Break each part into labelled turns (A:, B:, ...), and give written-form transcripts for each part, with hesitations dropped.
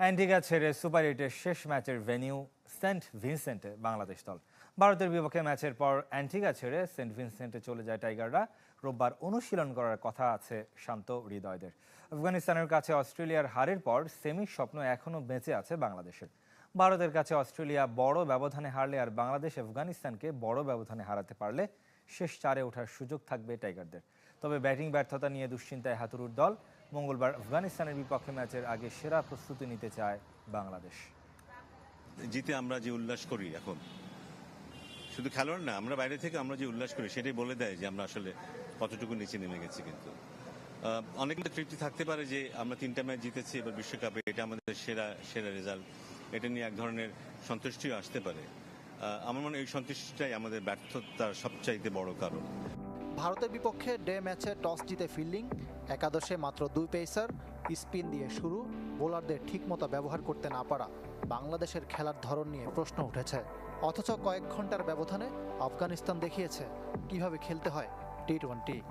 A: Antigua ছেড়ে super এইটের শেষ ম্যাচের ভেন্যু সেন্ট ভিনসেন্টে বাংলাদেশ দল। ভারতের বিপক্ষে ম্যাচের পর অ্যান্টিগা ছেড়ে সেন্ট ভিনসেন্টে চলে যায় টাইগাররা। রোববার অনুশীলন করার কথা আছে শান্ত হৃদয়দের। আফগানিস্তানের কাছে অস্ট্রেলিয়ার হারের পর সেমির স্বপ্ন এখনও বেঁচে আছে বাংলাদেশের। ভারতের কাছে অস্ট্রেলিয়া বড় ব্যবধানে হারলে আর বাংলাদেশ আফগানিস্তানকে বড় ব্যবধানে হারাতে পারলে শেষ চারে ওঠার সুযোগ থাকবে টাইগারদের। তবে ব্যাটিং ব্যর্থতা নিয়ে দুশ্চিন্তায় হাতুড়ুর দল। মঙ্গলবার আফগানিস্তানের বিপক্ষে ম্যাচের আগে সেরা প্রস্তুতি নিতে চায় বাংলাদেশ।
B: জিতে আমরা যে উল্লাস করি এখন, শুধু খেলোয়াড় না, আমরা বাইরে থেকে আমরা যে উল্লাস করি সেটাই বলে দেয় যে আমরা আসলে কতটুকু নিচে নেমে গেছি। কিন্তু অনেক তৃপ্তি থাকতে পারে যে আমরা 3টা ম্যাচ জিতেছি এবার বিশ্বকাপে, এটা আমাদের সেরা সেরা রেজাল্ট। এটা নিয়ে এক ধরনের সন্তুষ্টিও আসতে পারে। আমার মনে হয় এই সন্তুষ্টিটাই আমাদের ব্যর্থতার সবচাইতে বড় কারণ।
C: ভারতের বিপক্ষে ডে ম্যাচে টস জিতে ফিল্ডিং, একাদশে মাত্র 2 পেসার, স্পিন দিয়ে শুরু, বোলারদের ঠিকমতো ব্যবহার করতে না পারা বাংলাদেশের খেলার ধরন নিয়ে প্রশ্ন উঠেছে। অথচ কয়েক ঘন্টার ব্যবধানে আফগানিস্তান দেখিয়েছে কিভাবে খেলতে হয় টি-20।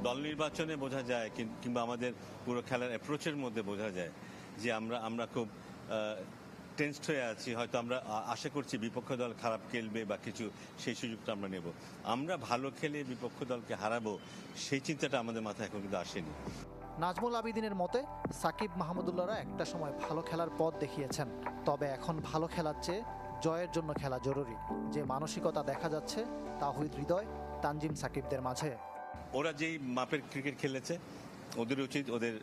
B: দল নির্বাচনে বোঝা যায়, কিংবা আমাদের পুরো খেলার অ্যাপ্রোচের মধ্যে বোঝা যায় যে আমরা খুব টেন্সড হয়ে আছি। হয়তো আমরা আশা করছি বিপক্ষ দল খারাপ খেলবে বা কিছু, সেই সুযোগটা আমরা নেব। আমরা ভালো খেলে বিপক্ষ দলকে হারাবো, সেই চিন্তাটা আমাদের মাথায় এখন কিন্তু আসেনি।
C: নাজমুল আবিদিনের মতে সাকিব মাহমুদুল্লাহরা একটা সময় ভালো খেলার পথ দেখিয়েছেন, তবে এখন ভালো খেলার চেয়ে জয়ের জন্য খেলা জরুরি। যে মানসিকতা দেখা যাচ্ছে তাওহিদ হৃদয়, তানজিম সাকিবদের মাঝে।
B: ওরা যেই মাপের ক্রিকেট খেলেছে, ওদের উচিত ওদের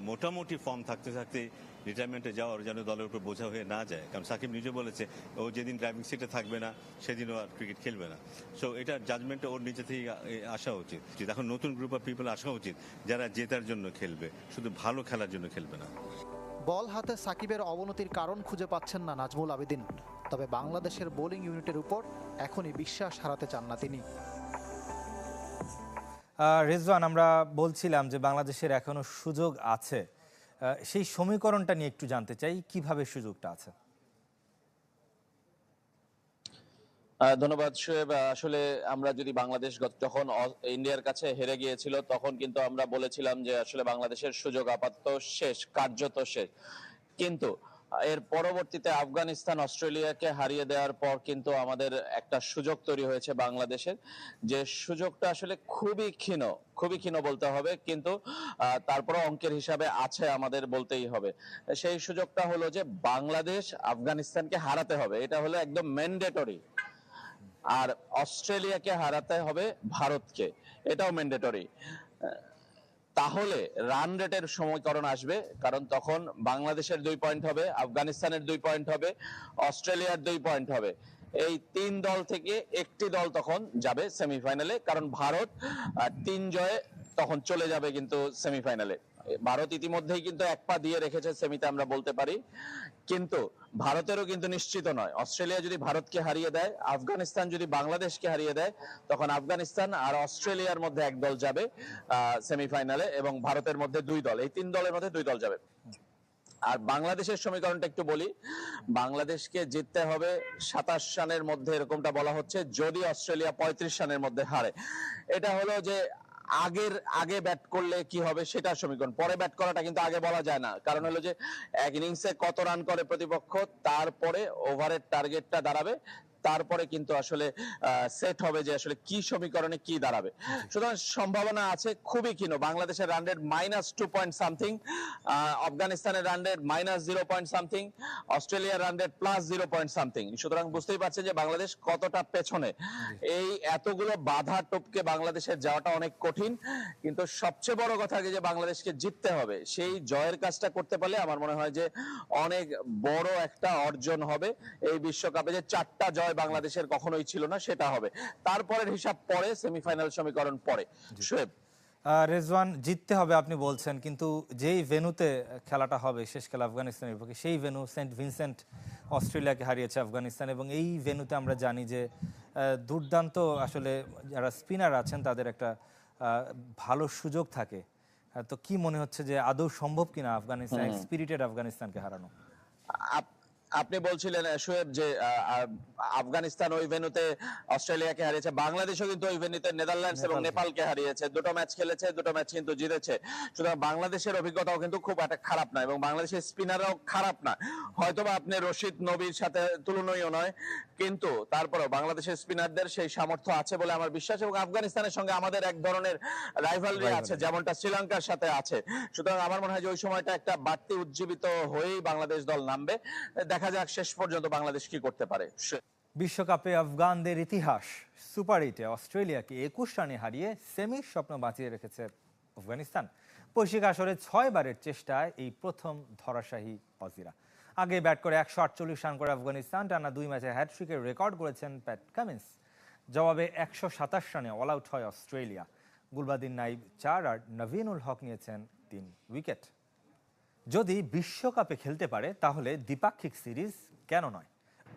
B: মোটামুটি ফর্ম থাকতে থাকতে রিটায়ারমেন্টে যাওয়ার, যেন দলের উপর বোঝা হয়ে না যায়। কারণ সাকিব নিজে বলেছে ও যেদিন ড্রাইভিং সিটে থাকবে না সেদিনও আর ক্রিকেট খেলবে না। সো এটা জাজমেন্টে ওর নিজে থেকে আসা উচিত। এখন নতুন গ্রুপ অফ পিপল আসা উচিত যারা জেতার জন্য খেলবে, শুধু ভালো খেলার জন্য খেলবে না।
C: বল হাতে সাকিবের অবনতির কারণ খুঁজে পাচ্ছেন না নাজমুল আবিদিন, তবে বাংলাদেশের বোলিং ইউনিটের উপর এখনই বিশ্বাস হারাতে চান না তিনি।
A: রেজওয়ান, আমরা বলছিলাম যে বাংলাদেশের এখনো সুযোগ আছে, সেই সমীকরণটা নিয়ে একটু জানতে চাই, কিভাবে সুযোগটা আছে।
D: ধন্যবাদ শোয়েব। আসলে আমরা যদি বাংলাদেশ যখন ইন্ডিয়ার কাছে হেরে গিয়েছিল তখন কিন্তু আমরা বলেছিলাম যে আসলে বাংলাদেশের সুযোগ আপাতত শেষ, কার্যত শেষ। কিন্তু এর পরবর্তীতে আফগানিস্তান অস্ট্রেলিয়াকে হারিয়ে দেওয়ার পর কিন্তু আমাদের একটা সুযোগ তৈরি হয়েছে বাংলাদেশের, যে সুযোগটা আসলে খুবই ক্ষীণ বলতে হবে, কিন্তু তারপরে অঙ্কের হিসাবে আছে আমাদের, বলতেই হবে। সেই সুযোগটা হলো যে বাংলাদেশ আফগানিস্তানকে হারাতে হবে, এটা হলো একদম ম্যান্ডেটরি। আর অস্ট্রেলিয়াকে হারাতে হবে ভারতকে, এটাও ম্যান্ডেটরি। তাহলে রান রেটের সমীকরণ আসবে, কারণ তখন বাংলাদেশের 2 পয়েন্ট হবে, আফগানিস্তানের 2 পয়েন্ট হবে, অস্ট্রেলিয়ার 2 পয়েন্ট হবে। এই 3 দল থেকে একটি দল তখন যাবে সেমিফাইনালে, কারণ ভারত 3 জয়ে তখন চলে যাবে কিন্তু সেমিফাইনালে। ভারত ইতিমধ্যেই কিন্তু 1 পা দিয়ে রেখেছে সেমিতে, আমরা বলতে পারি। কিন্তু ভারতেরও কিন্তু নিশ্চিত নয়। অস্ট্রেলিয়া যদি ভারতকে হারিয়ে দেয়, আফগানিস্তান যদি বাংলাদেশকে হারিয়ে দেয়, তখন আফগানিস্তান আর অস্ট্রেলিয়ার মধ্যে 1 দল যাবে সেমিফাইনালে, এবং ভারতের মধ্যে 2 দল, এই 3 দলের মধ্যে 2 দল যাবে। আর বাংলাদেশের সমীকরণটা একটু বলি। বাংলাদেশকে জিততে হবে 27 রানের মধ্যে, এরকমটা বলা হচ্ছে, যদি অস্ট্রেলিয়া 35 রানের মধ্যে হারে। এটা হলো যে আগে ব্যাট করলে কি হবে সেটার সমীকরণ। পরে ব্যাট করাটা কিন্তু আগে বলা যায় না, কারণ হলো যে এক ইনিংসে কত রান করে প্রতিপক্ষ, তারপরে ওভারের টার্গেটটা দাঁড়াবে, তারপরে কিন্তু আসলে সেট হবে যে আসলে কি সমীকরণে কি দাঁড়াবে। সুতরাং সম্ভাবনা আছে খুবই ক্ষীণ। বাংলাদেশের রান রেট -2 পয়েন্ট সামথিং, আফগানিস্তানের রান রেট -0 পয়েন্ট সামথিং, অস্ট্রেলিয়ার রান রেট +0 পয়েন্ট সামথিং। সুতরাং বুঝতেই পারছেন যে বাংলাদেশ কতটা পেছনে। এই এতগুলো বাধা টপকে বাংলাদেশের যাওয়াটা অনেক কঠিন, কিন্তু সবচেয়ে বড় কথা যে বাংলাদেশকে জিততে হবে। সেই জয়ের কাজটা করতে পারলে আমার মনে হয় যে অনেক বড় একটা অর্জন হবে এই বিশ্বকাপে। যে 4টা জয় বাংলাদেশের কখনোই ছিল না, সেটা হবে। তারপরের হিসাব পরে, সেমিফাইনাল সমীকরণ পরে। শোয়েব,
A: রেজওয়ান, জিততে হবে আপনি বলছেন, কিন্তু যেই ভেন্যুতে খেলাটা হবে শেষ খেলা আফগানিস্তানের বিপক্ষে, সেই ভেন্যু সেন্ট ভিনসেন্ট অস্ট্রেলিয়াকে হারিয়েছে আফগানিস্তান, এবং এই ভেন্যুতে আমরা জানি যে দুর্দান্ত আসলে যারা স্পিনার আছেন তাদের একটা ভালো সুযোগ থাকে। তো কি মনে হচ্ছে যে আদৌ সম্ভব কিনা আফগানিস্তান, স্পিরিটেড আফগানিস্তানকে হারানো?
D: আপনি বলছিলেন শোয়েব যে আফগানিস্তান ওই ভেন্যুতে অস্ট্রেলিয়াকে হারিয়েছে, বাংলাদেশও কিন্তু ওই ভেন্যুতে নেদারল্যান্ডস এবং নেপালকে হারিয়েছে, দুটো ম্যাচ খেলেছে, দুটো ম্যাচ কিন্তু জিতেছে। সুতরাং বাংলাদেশের অভিজ্ঞতাও কিন্তু খুব একটা খারাপ না এবং বাংলাদেশের স্পিনাররাও খারাপ না। হয়তোবা আপনি রশিদ নবীর সাথে তুলনীয় নয়, কিন্তু তারপরেও বাংলাদেশের স্পিনারদের সেই সামর্থ্য আছে বলে আমার বিশ্বাস এবং আফগানিস্তানের সঙ্গে আমাদের এক ধরনের রাইভালরি আছে যেমনটা শ্রীলঙ্কার সাথে আছে। সুতরাং আমার মনে হয় যে ওই সময়টা একটা বাড়তি উজ্জীবিত হয়েই বাংলাদেশ দল নামবে। দেখা যাক শেষ পর্যন্ত বাংলাদেশ কি করতে পারে।
A: বিশ্বকাপে আফগানদের ইতিহাস, সুপার 8-এ অস্ট্রেলিয়াকে 21 রানে হারিয়ে সেমির স্বপ্ন বাঁচিয়ে রেখেছে আফগানিস্তান। বৈশ্বিক আসরে 6 বারের চেষ্টায় এই প্রথম ধরাশায়ী অজিরা। আগে ব্যাট করে 148 রান করে আফগানিস্তান টানা 2 ম্যাচে হ্যাটট্রিকের রেকর্ড করেছেন প্যাট কামিন্স। জবাবে 127 রানে অল আউট হয় অস্ট্রেলিয়া। গুলবাদিন নাইব 4 আর নভিনুল হক নিয়েছেন 3 উইকেট। যদি বিশ্বকাপে খেলতে পারে তাহলে দ্বিপাক্ষিক সিরিজ কেন নয়,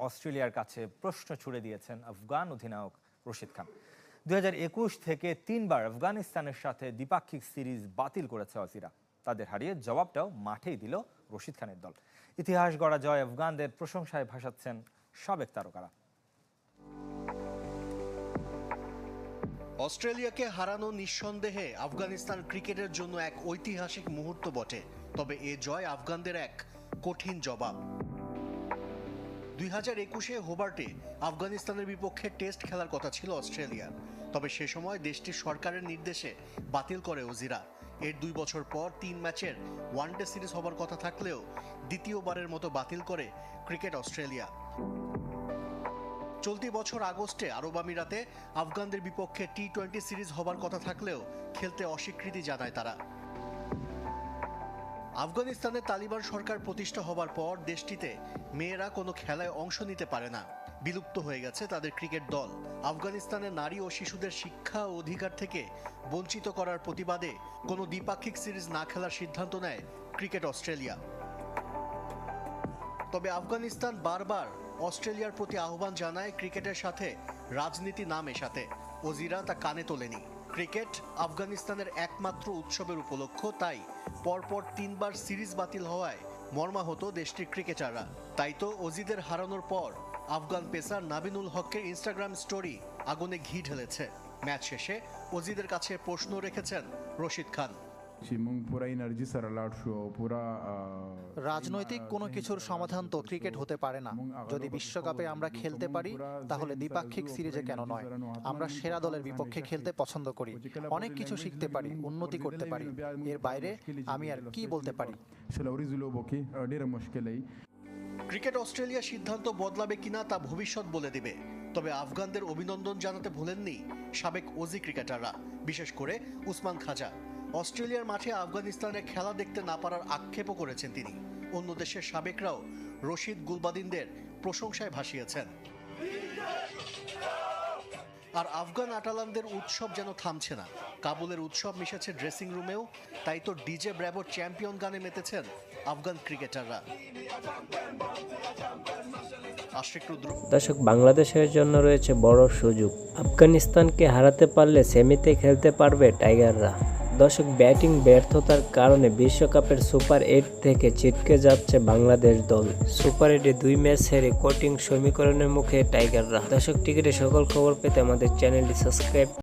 A: অস্ট্রেলিয়ার কাছে প্রশ্ন ছুড়ে দিয়েছেন আফগান অধিনায়ক রশিদ খান। 2021 থেকে 3 বার আফগানিস্তানের সাথে দ্বিপাক্ষিক সিরিজ বাতিল করেছে অজিরা। তাদের হারিয়ে জবাবটাও মাঠেই দিল রশিদ খানের দল। ইতিহাস গড়া জয় আফগানদের প্রশংসায় ভাসাচ্ছেন সাবেক তারকারা।
E: অস্ট্রেলিয়াকে হারানো নিঃসন্দেহে আফগানিস্তান ক্রিকেটের জন্য এক ঐতিহাসিক মুহূর্ত বটে, তবে এ জয় আফগানদের এক কঠিন জবাব। 2021-এ হোবার্টে আফগানিস্তানের বিপক্ষে টেস্ট খেলার কথা ছিল অস্ট্রেলিয়ার, তবে সে সময় দেশটির সরকারের নির্দেশে বাতিল করে অজিরা। এর 2 বছর পর 3 ম্যাচের ওয়ানডে সিরিজ হবার কথা থাকলেও দ্বিতীয়বারের মতো বাতিল করে ক্রিকেট অস্ট্রেলিয়া। চলতি বছর আগস্টে আরব আমিরাতে আফগানদের বিপক্ষে টি-20 সিরিজ হবার কথা থাকলেও খেলতে অস্বীকৃতি জানায় তারা। আফগানিস্তানে তালিবান সরকার প্রতিষ্ঠা হবার পর দেশটিতে মেয়েরা কোনো খেলায় অংশ নিতে পারে না, বিলুপ্ত হয়ে গেছে তাদের ক্রিকেট দল। আফগানিস্তানের নারী ও শিশুদের শিক্ষা ও অধিকার থেকে বঞ্চিত করার প্রতিবাদে কোনো দ্বিপাক্ষিক সিরিজ না খেলার সিদ্ধান্ত নেয় ক্রিকেট অস্ট্রেলিয়া। তবে আফগানিস্তান বারবার অস্ট্রেলিয়ার প্রতি আহ্বান জানায় ক্রিকেটের সাথে রাজনীতি না মেশাতে। অজিরা তা কানে তোলেনি। ক্রিকেট আফগানিস্তানের একমাত্র উৎসবের উপলক্ষ, তাই পরপর 3 বার সিরিজ বাতিল হওয়ায় মর্মাহত দেশটির ক্রিকেটাররা। তাই তো অজিদের হারানোর পর আফগান পেসার নাবিনুল হকের ইনস্টাগ্রাম স্টোরি আগুনে ঘি ঢেলেছে। ম্যাচ শেষে অজিদের কাছে প্রশ্ন রেখেছেন রশিদ খান।
C: রাজনৈতিক কোনো কিছুর সমাধান তো ক্রিকেট হতে পারে না। যদি বিশ্বকাপে আমরা খেলতে পারি তাহলে দ্বিপাক্ষিক সিরিজে কেন নয়। আমরা সেরা দলের বিপক্ষে খেলতে পছন্দ করি, অনেক কিছু শিখতে পারি, উন্নতি করতে পারি। এর বাইরে আমি আর কি বলতে পারি।
E: ক্রিকেট অস্ট্রেলিয়া সিদ্ধান্ত বদলাবে কিনা তা ভবিষ্যৎ বলে দিবে। তবে আফগানদের অভিনন্দন জানাতে ভোলেননি সাবেক অজি ক্রিকেটাররা, বিশেষ করে উসমান খাজা। অস্ট্রেলিয়ার মাঠে আফগানিস্তানের খেলা দেখতে না পারার আক্ষেপও করেছেন তিনি। অন্য দেশের সাবেকরাও রশিদ গুলবাদিনদের প্রশংসায় ভাসিয়েছেন। আর আফগান আটালানদের উৎসব যেন থামছে না। কাবুলের উৎসব মিশেছে ড্রেসিং রুমেও, তাই তো ডিজে ব্র্যাভোর চ্যাম্পিয়ন গানে মেতেছেন আফগান ক্রিকেটাররা।
F: দর্শক, বাংলাদেশের জন্য রয়েছে বড় সুযোগ। আফগানিস্তানকে হারাতে পারলে সেমিতে খেলতে পারবে টাইগাররা। দর্শক, ব্যাটিং ব্যর্থতার কারণে বিশ্বকাপের সুপার 8 থেকে ছিটকে যাচ্ছে বাংলাদেশ দল। সুপার 8-এ 2 ম্যাচ হেরে কোটিং সমীকরণের মুখে টাইগাররা। দর্শক, টিকিটের সকল খবর পেতে আমাদের চ্যানেলটি সাবস্ক্রাইব